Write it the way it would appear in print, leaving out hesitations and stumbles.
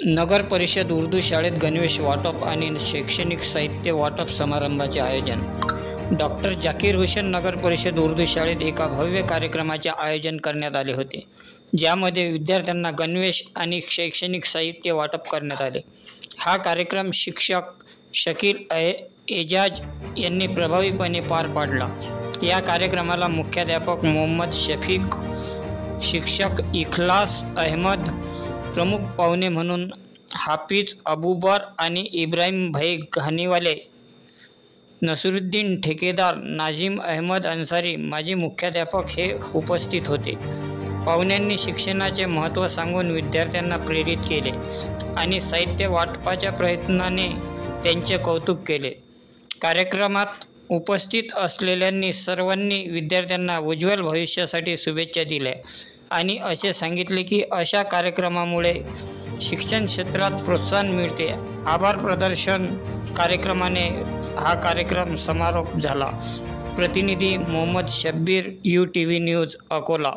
नगर परिषद उर्दू शाळेत गणवेश वाटप आणि शैक्षणिक साहित्य वाटप समारंभाचे आयोजन. डॉक्टर जाकीर हुसेन नगर परिषद उर्दू शाळेत एका भव्य कार्यक्रमाचे आयोजन करण्यात आले होते, ज्यामध्ये विद्यार्थ्यांना गणवेश आणि शैक्षणिक साहित्य वाटप करण्यात आले. हा कार्यक्रम शिक्षक शकील एजाज यांनी प्रभावीपणे पार पाडला. या कार्यक्रमाला मुख्याध्यापक मोहम्मद शफीक, शिक्षक इखलास अहमद, प्रमुख पाहुणे म्हणून हाफिज अबूबर आणि इब्राहिम भाई घानीवाले, नसरुद्दीन ठेकेदार, नाझीम अहमद अन्सारी, माजी मुख्याध्यापक हे उपस्थित होते. पाहुण्यांनी शिक्षणाचे महत्त्व सांगून विद्यार्थ्यांना प्रेरित केले आणि साहित्य वाटपाच्या प्रयत्नाने त्यांचे कौतुक केले. कार्यक्रमात उपस्थित असलेल्यांनी सर्वांनी विद्यार्थ्यांना उज्ज्वल भविष्यासाठी शुभेच्छा दिल्या आणि असे सांगितले की अशा कार्यक्रमामुळे शिक्षण क्षेत्रात प्रोत्साहन मिळते. आभार प्रदर्शन कार्यक्रमाने हा कार्यक्रम समारोप झाला. प्रतिनिधी मोहम्मद शब्बीर, UTV न्यूज, अकोला.